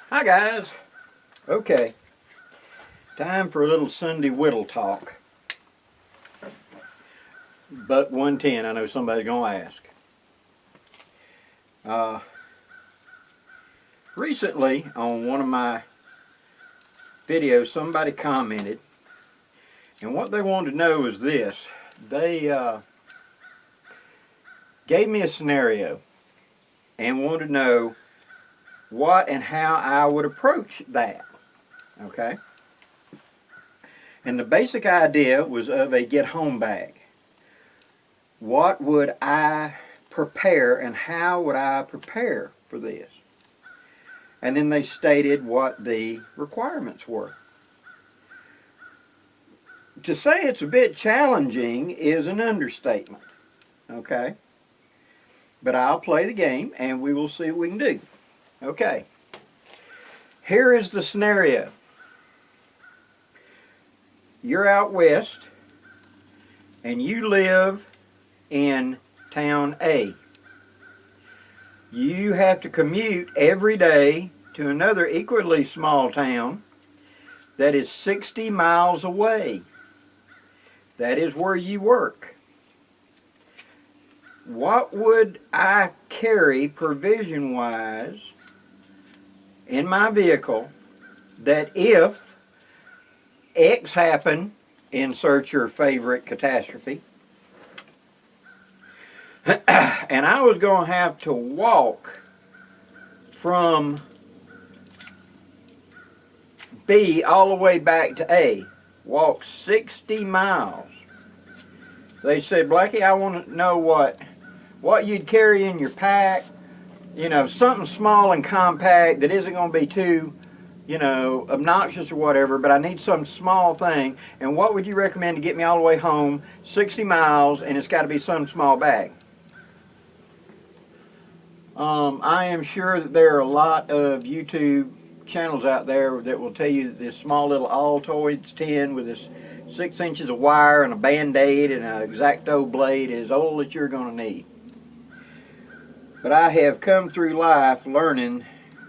Hi guys. Okay, time for a little Sunday Whittle talk. Buck 110, I know somebody's going to ask. Uh, Recently, on one of my videos, somebody commented, and what they wanted to know is this. They gave me a scenario and wanted to know what and how I would approach that. Okay? And the basic idea was of a get-home bag. What would I prepare and how would I prepare for this? And then they stated what the requirements were. To say it's a bit challenging is an understatement, okay? But I'll play the game and we will see what we can do. Okay, here is the scenario. You're out west and you live in town A. You have to commute every day to another equally small town that is 60 miles away. That is where you work. What would I carry provision-wise in my vehicle that if X happened, insert your favorite catastrophe, and I was going to have to walk from B all the way back to A, walk 60 miles. They said, Blackie, I want to know what you'd carry in your pack, you know, something small and compact that isn't going to be too, you know, obnoxious or whatever, but I need some small thing. And what would you recommend to get me all the way home, 60 miles, and it's got to be some small bag? I am sure that there are a lot of YouTube channels out there that will tell you that this small little Altoids tin with this 6 inches of wire and a Band-Aid and an X-Acto blade is all that you're going to need. But I have come through life learning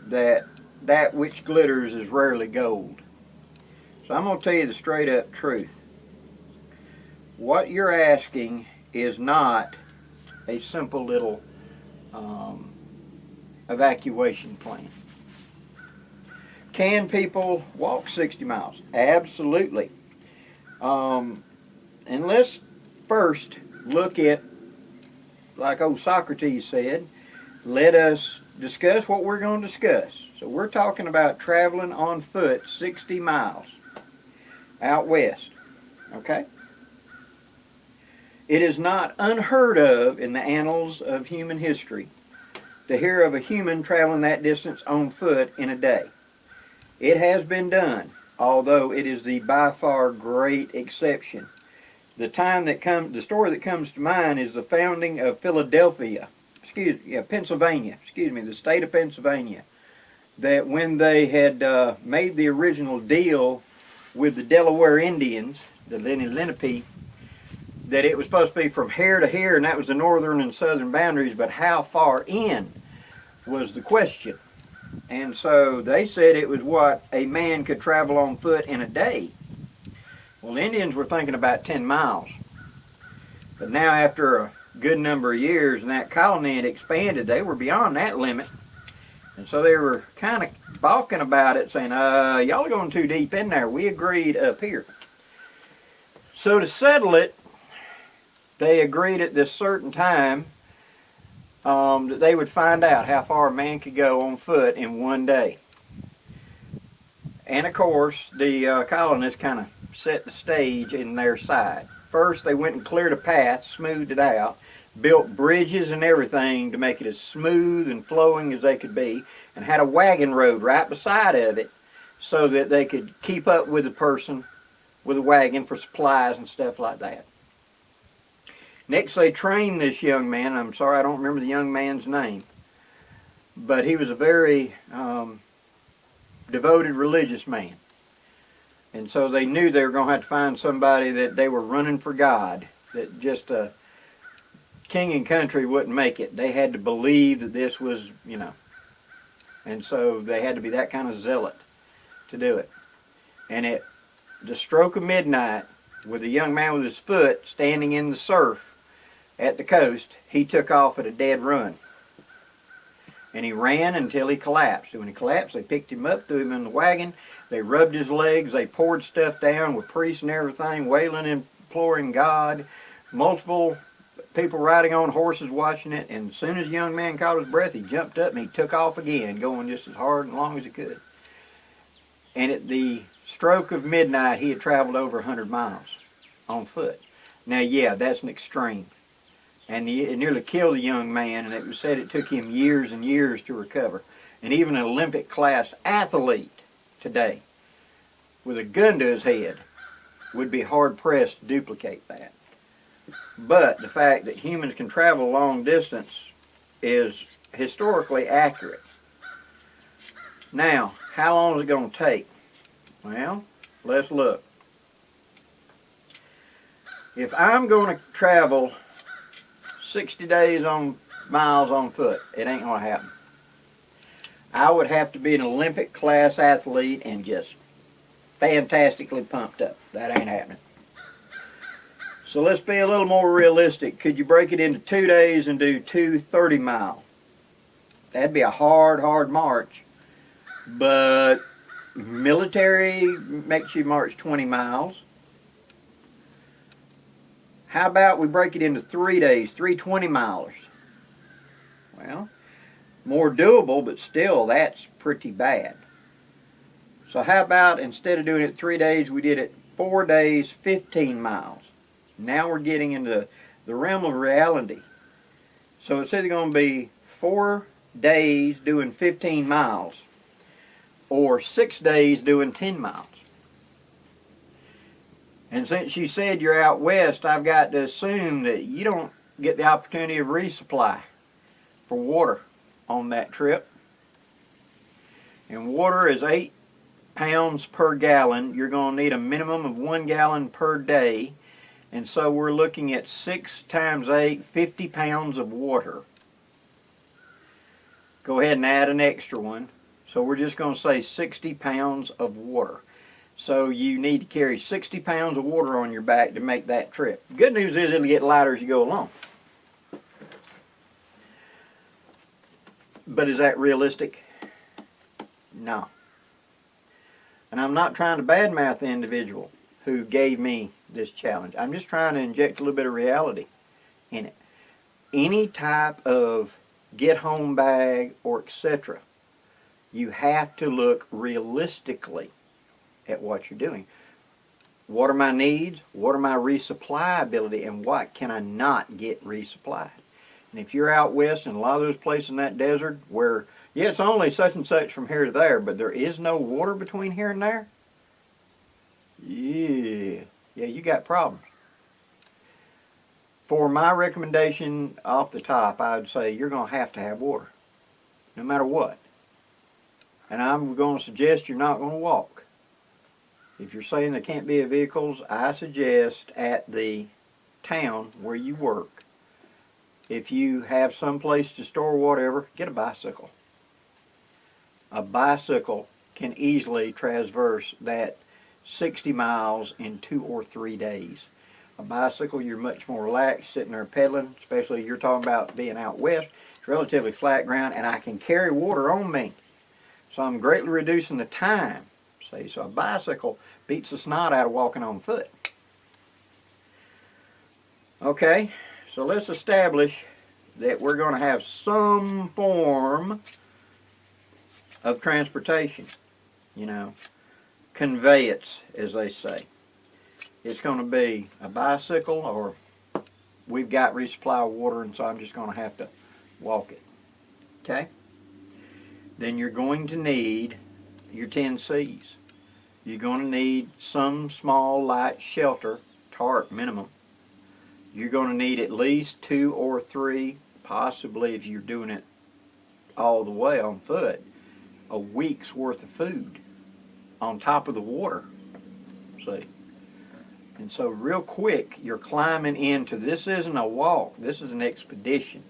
that that which glitters is rarely gold. So I'm going to tell you the straight up truth. What you're asking is not a simple little evacuation plan. Can people walk 60 miles? Absolutely. And let's first look at, like old Socrates said, let us discuss what we're going to discuss. So we're talking about traveling on foot 60 miles out west. Okay? It is not unheard of in the annals of human history to hear of a human traveling that distance on foot in a day. It has been done, although it is the by far great exception. The story that comes to mind is the founding of Pennsylvania, the state of Pennsylvania. That when they had made the original deal with the Delaware Indians, the Lenape, that it was supposed to be from here to here, and that was the northern and southern boundaries, but how far in was the question. And so they said it was what a man could travel on foot in a day. Well, the Indians were thinking about 10 miles. But now after a good number of years and that colony had expanded, they were beyond that limit. And so they were kind of balking about it, saying, y'all are going too deep in there. We agreed up here. So to settle it, they agreed at this certain time that they would find out how far a man could go on foot in one day. And of course, the colonists kind of set the stage in their side. First, they went and cleared a path, smoothed it out, built bridges and everything to make it as smooth and flowing as they could be, and had a wagon road right beside of it so that they could keep up with the person with a wagon for supplies and stuff like that. Next, they trained this young man. I'm sorry, I don't remember the young man's name, but he was a very devoted religious man. And so they knew they were going to have to find somebody that they were running for God, that just a king and country wouldn't make it. They had to believe that this was, you know, And so they had to be that kind of zealot to do it. And at the stroke of midnight, with a young man with his foot standing in the surf at the coast, he took off at a dead run. And he ran until he collapsed. And when he collapsed, they picked him up, threw him in the wagon. They rubbed his legs. They poured stuff down with priests and everything, wailing and imploring God. Multiple people riding on horses watching it. And as soon as the young man caught his breath, he jumped up and he took off again, going just as hard and long as he could. And at the stroke of midnight, he had traveled over 100 miles on foot. Now, yeah, that's an extreme. And it nearly killed a young man, and it was said it took him years and years to recover. And even an Olympic-class athlete today, with a gun to his head, would be hard-pressed to duplicate that. But the fact that humans can travel a long distance is historically accurate. Now, how long is it going to take? Well, let's look. If I'm going to travel 60 days on miles on foot, it ain't going to happen. I would have to be an Olympic class athlete and just fantastically pumped up. That ain't happening. So let's be a little more realistic. Could you break it into 2 days and do 2 30-mile? That'd be a hard march. But military makes you march 20 miles. How about we break it into 3 days, 3 20-milers? Well, more doable, but still, that's pretty bad. So how about instead of doing it 3 days, we did it 4 days, 15 miles. Now we're getting into the realm of reality. So it's either going to be 4 days doing 15 miles or 6 days doing 10 miles. And since you said you're out west, I've got to assume that you don't get the opportunity of resupply for water on that trip. And water is 8 pounds per gallon. You're going to need a minimum of 1 gallon per day. And so we're looking at 6 times 8, 50 pounds of water. Go ahead and add an extra one. So we're just going to say 60 pounds of water. So you need to carry 60 pounds of water on your back to make that trip. Good news is it'll get lighter as you go along. But is that realistic? No. And I'm not trying to badmouth the individual who gave me this challenge. I'm just trying to inject a little bit of reality in it. Any type of get-home bag or etc., you have to look realistically at what you're doing. What are my needs? What are my resupply ability? And what can I not get resupplied? And if you're out west in a lot of those places in that desert where, yeah, it's only such and such from here to there, but there is no water between here and there, yeah, you got problems. For my recommendation off the top, I would say you're going to have water, no matter what. And I'm going to suggest you're not going to walk. If you're saying there can't be vehicles, I suggest at the town where you work, if you have some place to store whatever, get a bicycle. A bicycle can easily traverse that 60 miles in 2 or 3 days. A bicycle, you're much more relaxed sitting there pedaling, especially you're talking about being out west. It's relatively flat ground, and I can carry water on me. So I'm greatly reducing the time. So a bicycle beats the snot out of walking on foot. Okay, so let's establish that we're going to have some form of transportation, you know, conveyance, as they say. It's going to be a bicycle, or we've got resupply of water, and so I'm just going to have to walk it. Okay? Then you're going to need your 10 C's. You're going to need some small light shelter, tarp minimum. You're going to need at least 2 or 3, possibly if you're doing it all the way on foot, a week's worth of food on top of the water. See? And so real quick, you're climbing into, this isn't a walk, this is an expedition.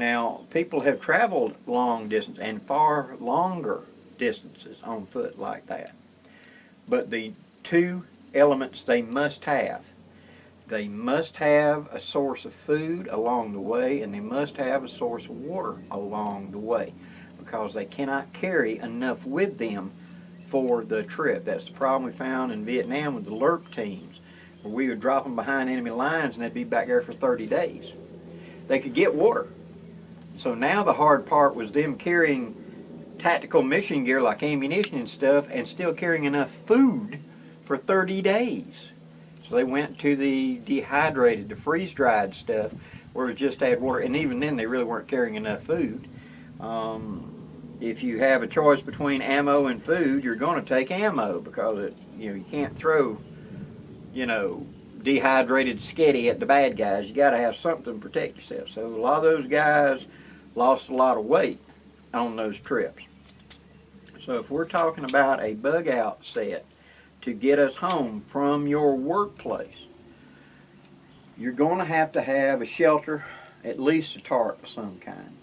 Now, people have traveled long distance and far longer distances on foot like that. But the two elements they must have a source of food along the way, and they must have a source of water along the way, because they cannot carry enough with them for the trip. That's the problem we found in Vietnam with the LRP teams, where we would drop them behind enemy lines and they'd be back there for 30 days. They could get water. So now the hard part was them carrying tactical mission gear like ammunition and stuff, and still carrying enough food for 30 days. So they went to the dehydrated, the freeze-dried stuff, where it just add water, and even then they really weren't carrying enough food. If you have a choice between ammo and food, you're going to take ammo, because you can't throw, dehydrated sketty at the bad guys. You got to have something to protect yourself. So a lot of those guys lost a lot of weight on those trips. So if we're talking about a bug out set to get us home from your workplace, you're going to have a shelter, at least a tarp of some kind,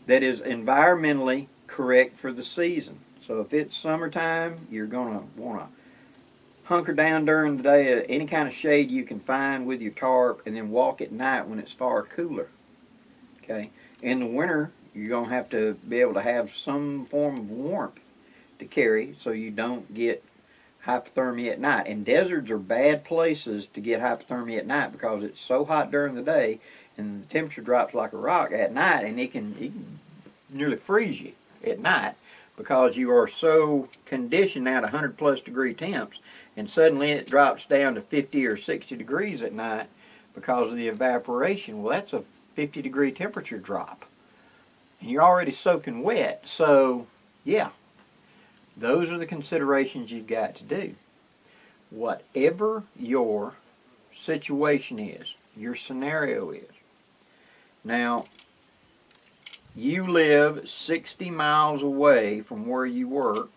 that is environmentally correct for the season. So if it's summertime, you're going to want to hunker down during the day at any kind of shade you can find with your tarp, and then walk at night when it's far cooler. Okay? In the winter, you're going to have to be able to have some form of warmth to carry so you don't get hypothermia at night. And deserts are bad places to get hypothermia at night, because it's so hot during the day and the temperature drops like a rock at night, and it can nearly freeze you at night, because you are so conditioned now to 100 plus degree temps, and suddenly it drops down to 50 or 60 degrees at night because of the evaporation. Well, that's a 50-degree temperature drop, and you're already soaking wet. So yeah, those are the considerations you've got to do. Whatever your situation is, your scenario is. Now, you live 60 miles away from where you work,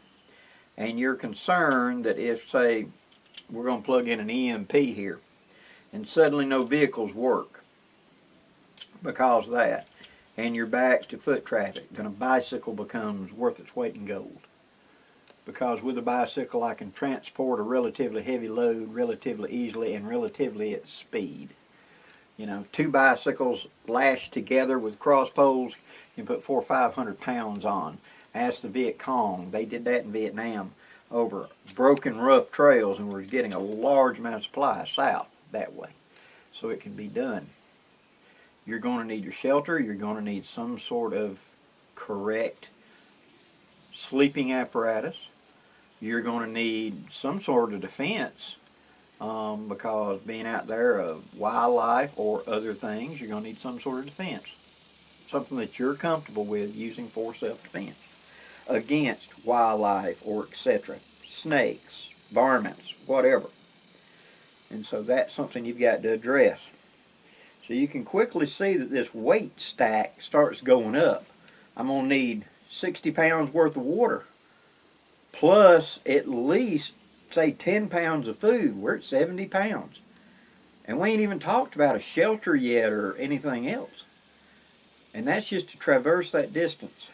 and you're concerned that if, say, we're going to plug in an EMP here, and suddenly no vehicles work because of that, and you're back to foot traffic, then a bicycle becomes worth its weight in gold. Because with a bicycle I can transport a relatively heavy load relatively easily and relatively at speed. Two bicycles lashed together with cross poles, you can put 400 or 500 pounds on. Ask the Viet Cong. They did that in Vietnam over broken, rough trails, and we're getting a large amount of supply south that way. So it can be done. You're going to need your shelter. You're going to need some sort of correct sleeping apparatus. You're going to need some sort of defense, because being out there of wildlife or other things, you're going to need some sort of defense. Something that you're comfortable with using for self-defense against wildlife or etc. Snakes, varmints, whatever. And so that's something you've got to address. So you can quickly see that this weight stack starts going up. I'm going to need 60 pounds worth of water, plus at least, say, 10 pounds of food. We're at 70 pounds. And we ain't even talked about a shelter yet or anything else. And that's just to traverse that distance.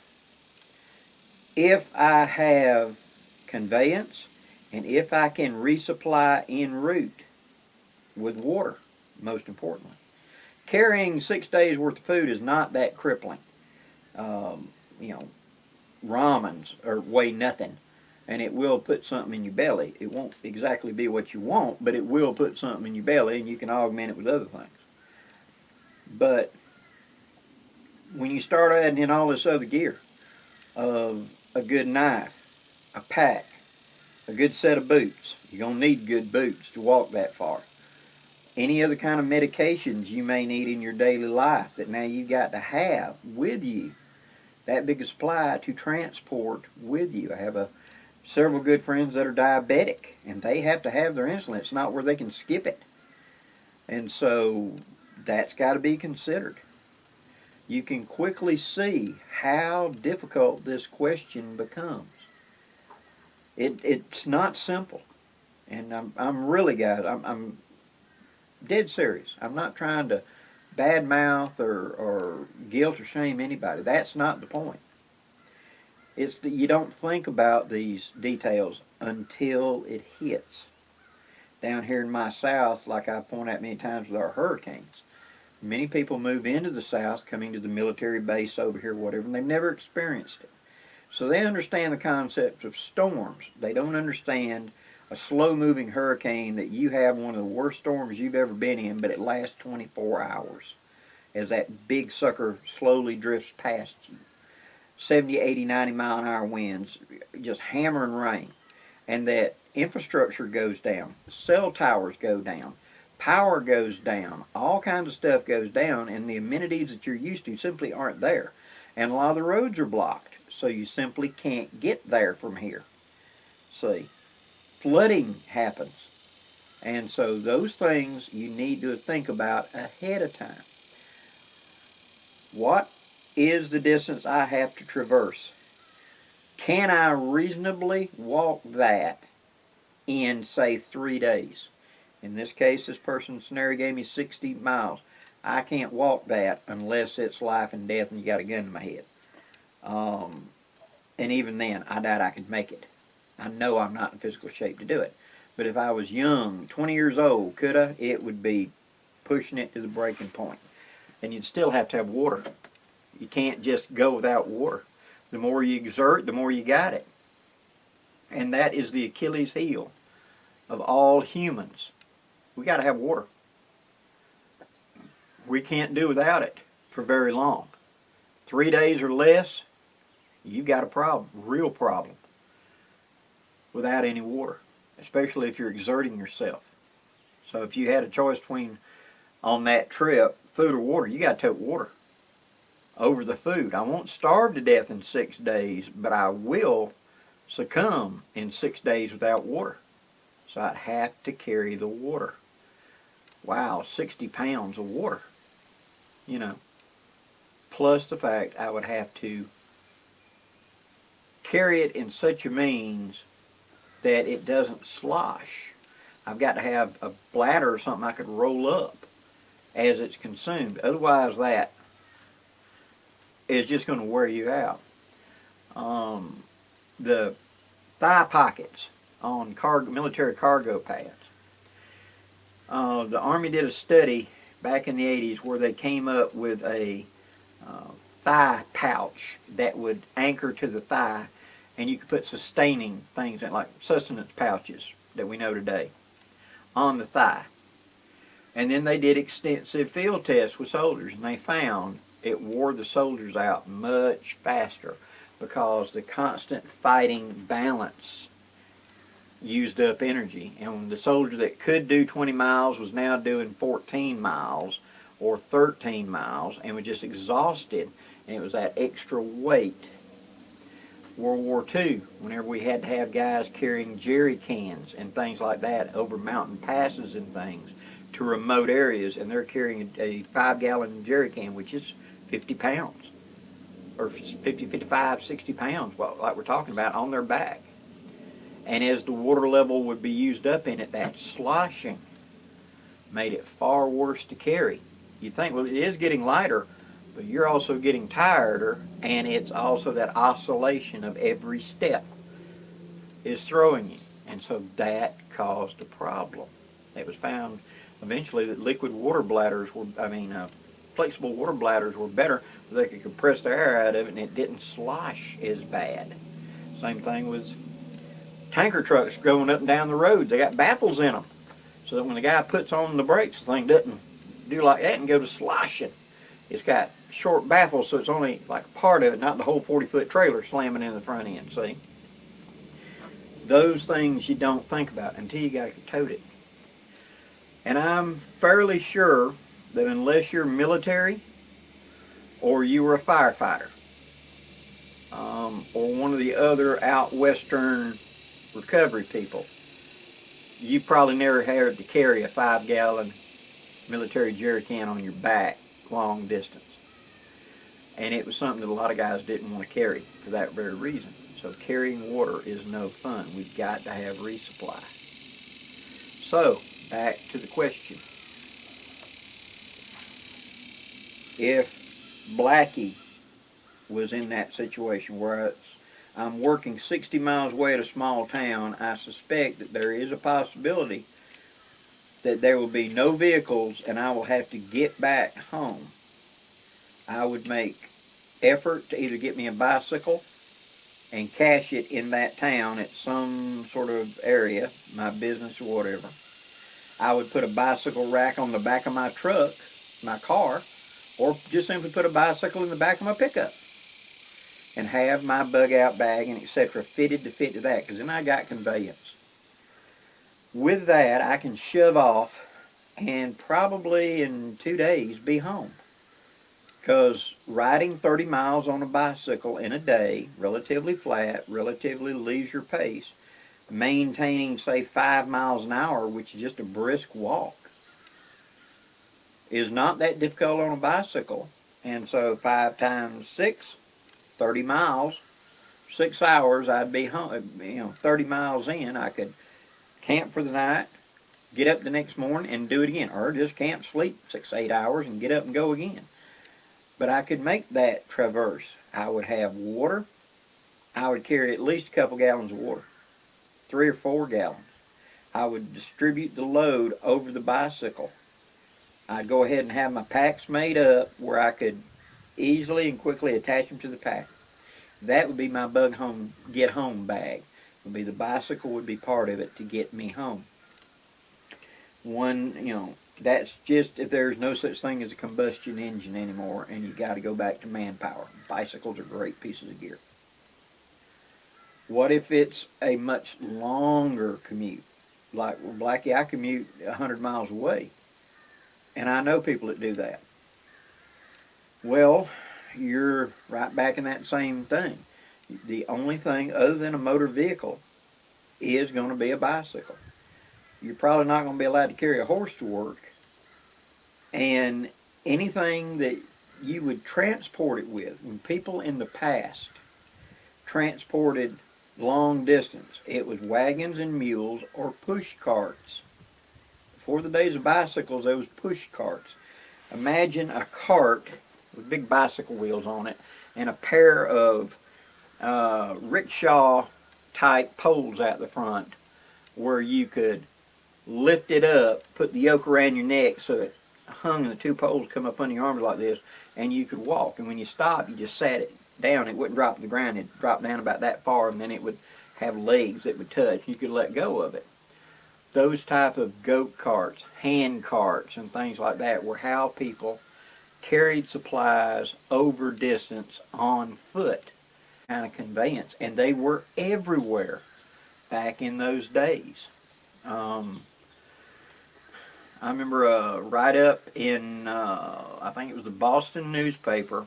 If I have conveyance, and if I can resupply en route with water, most importantly. Carrying 6 days worth of food is not that crippling. Ramens weigh nothing, and it will put something in your belly. It won't exactly be what you want, but it will put something in your belly, and you can augment it with other things. But when you start adding in all this other gear, of a good knife, a pack, a good set of boots, you're going to need good boots to walk that far. Any other kind of medications you may need in your daily life that now you've got to have with you, that big a supply to transport with you. I have several good friends that are diabetic, and they have to have their insulin. It's not where they can skip it. And so that's got to be considered. You can quickly see how difficult this question becomes. It's not simple. And I'm really, guys, I'm dead serious. I'm not trying to bad mouth or guilt or shame anybody. That's not the point. It's that you don't think about these details until it hits. Down here in my South, like I point out many times with our hurricanes, many people move into the South, coming to the military base over here, whatever, and they've never experienced it. So they understand the concept of storms. They don't understand a slow-moving hurricane that you have one of the worst storms you've ever been in, but it lasts 24 hours as that big sucker slowly drifts past you. 70, 80, 90 mile an hour winds, just hammering rain. And that infrastructure goes down. Cell towers go down. Power goes down. All kinds of stuff goes down, and the amenities that you're used to simply aren't there. And a lot of the roads are blocked, so you simply can't get there from here. See, flooding happens. And so those things you need to think about ahead of time. What is the distance I have to traverse? Can I reasonably walk that in, say, 3 days? In this case, this person's scenario gave me 60 miles. I can't walk that unless it's life and death and you got a gun to my head. And even then, I doubt I could make it. I know I'm not in physical shape to do it. But if I was young, 20 years old, could I? It would be pushing it to the breaking point. And you'd still have to have water. You can't just go without water. The more you exert, the more you got it. And that is the Achilles heel of all humans. We got to have water. We can't do without it for very long. 3 days or less, you've got a problem, real problem, without any water, especially if you're exerting yourself. So if you had a choice between, on that trip, food or water, you got to take water over the food. I won't starve to death in 6 days, but I will succumb in 6 days without water. So I'd have to carry the water. Wow, 60 pounds of water, you know. Plus the fact I would have to carry it in such a means that it doesn't slosh. I've got to have a bladder or something I could roll up as it's consumed. Otherwise that is just going to wear you out. The thigh pockets on military cargo pads. The Army did a study back in the 80s where they came up with a thigh pouch that would anchor to the thigh, and you could put sustaining things in, like sustenance pouches that we know today, on the thigh. And then they did extensive field tests with soldiers, and they found it wore the soldiers out much faster because the constant fighting balance used up energy. And the soldier that could do 20 miles was now doing 14 miles or 13 miles and was just exhausted, and it was that extra weight. World War II, whenever we had to have guys carrying jerry cans and things like that over mountain passes and things to remote areas, and they're carrying a 5-gallon jerry can, which is 50 pounds, or 50, 55, 60 pounds, like we're talking about, on their back. And as the water level would be used up in it, that sloshing made it far worse to carry. You think, well, it is getting lighter, but you're also getting tireder, and it's also that oscillation of every step is throwing you. And so that caused a problem. It was found eventually that liquid water bladders were, flexible water bladders were better, so they could compress the air out of it and it didn't slosh as bad. Same thing with tanker trucks going up and down the road. They got baffles in them, so that when the guy puts on the brakes, the thing doesn't do like that and go to sloshing. It's got short baffles, so it's only like part of it, not the whole 40-foot trailer slamming in the front end, see? Those things you don't think about until you got to tote it. And I'm fairly sure that unless you're military or you were a firefighter or one of the other out western recovery people, you probably never had to carry a 5-gallon military jerry can on your back long distance. And it was something that a lot of guys didn't want to carry for that very reason. So carrying water is no fun. We've got to have resupply. So, back to the question. if Blackie was in that situation where I'm working 60 miles away at a small town, I suspect that there is a possibility that there will be no vehicles and I will have to get back home. I would make effort to either get me a bicycle and cache it in that town at some sort of area, my business or whatever. I would put a bicycle rack on the back of my truck, my car, or just simply put a bicycle in the back of my pickup and have my bug out bag and etc. fitted to fit to that, because then I got conveyance. With that, I can shove off and probably in 2 days be home. Because riding 30 miles on a bicycle in a day, relatively flat, relatively leisure pace, maintaining, say, 5 miles an hour, which is just a brisk walk, is not that difficult on a bicycle. And so 5 times 6, 30 miles, 6 hours, I'd be home. 30 miles in, I could camp for the night, get up the next morning and do it again. Or just camp, sleep 6, 8 hours and get up and go again. But I could make that traverse. I would have water. I would carry at least a couple gallons of water, 3 or 4 gallons. I would distribute the load over the bicycle. I'd go ahead and have my packs made up where I could easily and quickly attach them to the pack. That would be my get home bag. Would be the bicycle would be part of it to get me home. That's just if there's no such thing as a combustion engine anymore and you got to go back to manpower. Bicycles are great pieces of gear. What if it's a much longer commute? Like Blackie, I commute 100 miles away, and I know people that do that. Well, you're right back in that same thing. The only thing other than a motor vehicle is going to be a bicycle. You're probably not going to be allowed to carry a horse to work. And anything that you would transport it with, when people in the past transported long distance, it was wagons and mules or push carts. Before the days of bicycles, there was push carts. Imagine a cart with big bicycle wheels on it and a pair of rickshaw type poles out the front where you could lift it up, put the yoke around your neck so it hung and the 2 poles come up under your arms like this, and you could walk. And when you stopped, you just sat it down. It wouldn't drop to the ground. It'd drop down about that far, and then it would have legs that would touch. You could let go of it. Those type of goat carts, hand carts, and things like that were how people carried supplies over distance on foot. Kind of conveyance, and they were everywhere back in those days. I remember a write-up in, I think it was the Boston newspaper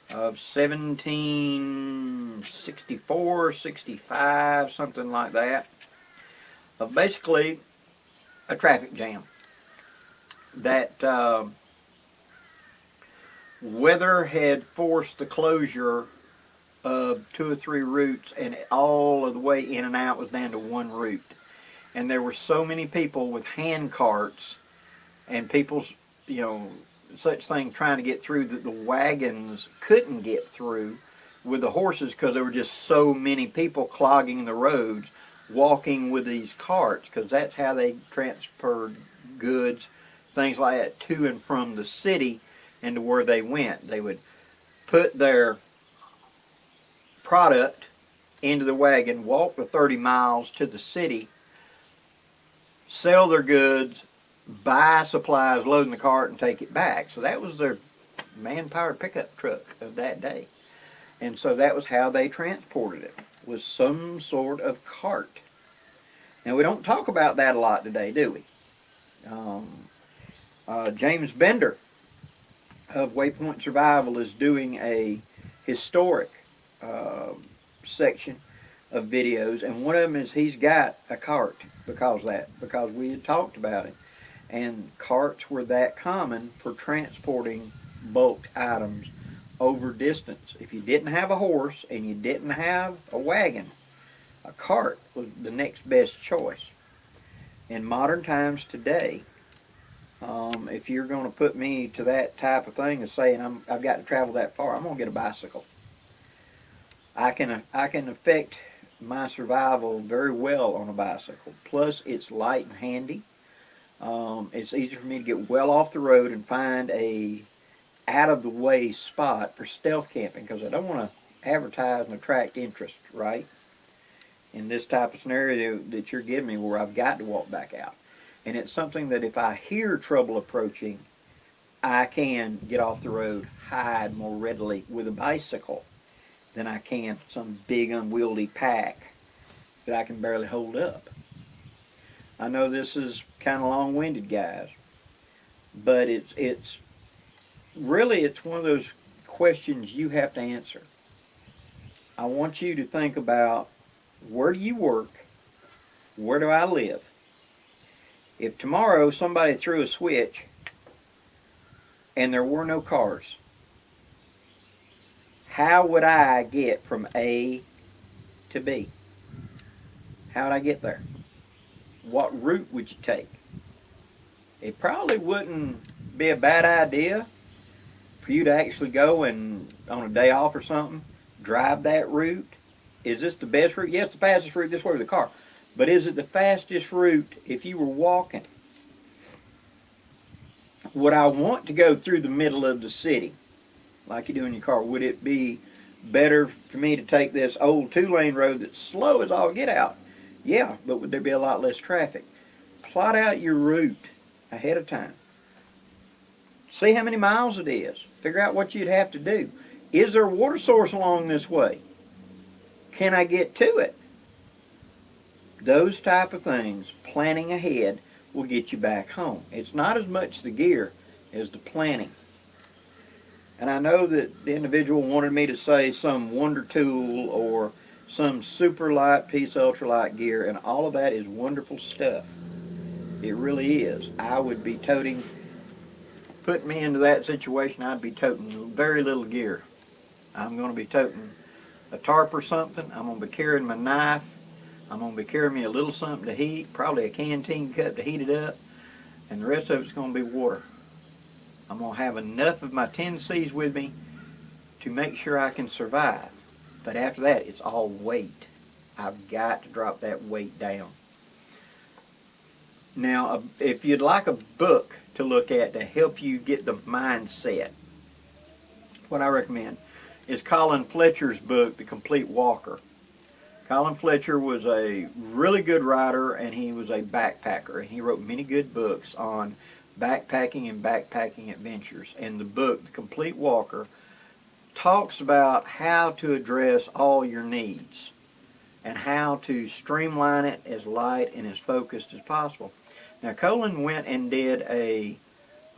of 1764, 65, something like that, of basically a traffic jam. That weather had forced the closure of 2 or 3 routes, and all of the way in and out was down to 1 route. And there were so many people with hand carts and people's, such thing trying to get through that the wagons couldn't get through with the horses because there were just so many people clogging the roads, walking with these carts, because that's how they transferred goods, things like that, to and from the city and to where they went. They would put their product into the wagon, walk the 30 miles to the city, sell their goods, buy supplies, load in the cart, and take it back. So that was their man-powered pickup truck of that day. And so that was how they transported it, was some sort of cart. Now, we don't talk about that a lot today, do we? James Bender of Waypoint Survival is doing a historic section of videos, and one of them is he's got a cart because we had talked about it, and carts were that common for transporting bulk items over distance. If you didn't have a horse and you didn't have a wagon, a cart was the next best choice. In modern times today, If you're going to put me to that type of thing of saying I've got to travel that far, I'm going to get a bicycle. I can affect my survival very well on a bicycle. Plus, it's light and handy. It's easy for me to get well off the road and find a out-of-the-way spot for stealth camping, because I don't want to advertise and attract interest, right? In this type of scenario that you're giving me where I've got to walk back out. And it's something that if I hear trouble approaching, I can get off the road, hide more readily with a bicycle than I can some big unwieldy pack that I can barely hold up. I know this is kind of long-winded, guys, but it's really, it's one of those questions you have to answer. I want you to think about, where do you work? Where do I live? If tomorrow somebody threw a switch and there were no cars, how would I get from A to B? How would I get there? What route would you take? It probably wouldn't be a bad idea for you to actually go and, on a day off or something, drive that route. Is this the best route? Yes, the fastest route this way with a car. But is it the fastest route if you were walking? Would I want to go through the middle of the city like you do in your car? Would it be better for me to take this old 2-lane road that's slow as all get out? Yeah, but would there be a lot less traffic? Plot out your route ahead of time. See how many miles it is. Figure out what you'd have to do. Is there a water source along this way? Can I get to it? Those type of things, planning ahead, will get you back home. It's not as much the gear as the planning. And I know that the individual wanted me to say some wonder tool or some super light piece of ultralight gear, and all of that is wonderful stuff. It really is. I would be toting, put me into that situation, I'd be toting very little gear. I'm going to be toting a tarp or something. I'm going to be carrying my knife. I'm going to be carrying me a little something to heat, probably a canteen cup to heat it up, and the rest of it's going to be water. I'm going to have enough of my 10Cs with me to make sure I can survive. But after that, it's all weight. I've got to drop that weight down. Now, if you'd like a book to look at to help you get the mindset, what I recommend is Colin Fletcher's book, The Complete Walker. Colin Fletcher was a really good writer, and he was a backpacker, and he wrote many good books on backpacking and backpacking adventures. And the book, The Complete Walker, talks about how to address all your needs and how to streamline it as light and as focused as possible. Now, Colin went and did a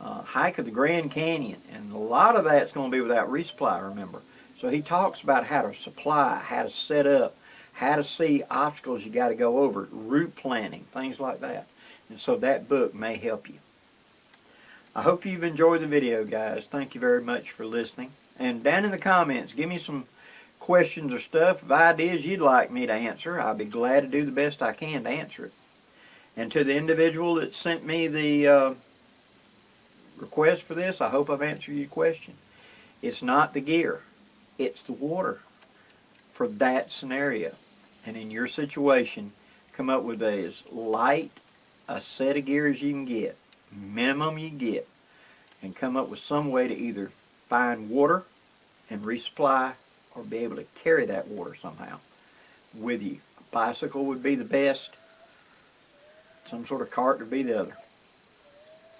hike of the Grand Canyon, and a lot of that's going to be without resupply, remember. So he talks about how to supply, how to set up, how to see obstacles you got to go over, route planning, things like that. And so that book may help you. I hope you've enjoyed the video, guys. Thank you very much for listening. And down in the comments, give me some questions or stuff, of ideas you'd like me to answer. I'll be glad to do the best I can to answer it. And to the individual that sent me the request for this, I hope I've answered your question. It's not the gear, it's the water for that scenario. And in your situation, come up with as light a set of gear as you can get, minimum you get, and come up with some way to either find water and resupply or be able to carry that water somehow with you. A bicycle would be the best. Some sort of cart would be the other.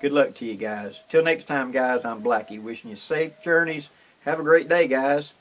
Good luck to you guys. Till next time, guys, I'm Blackie, wishing you safe journeys. Have a great day, guys.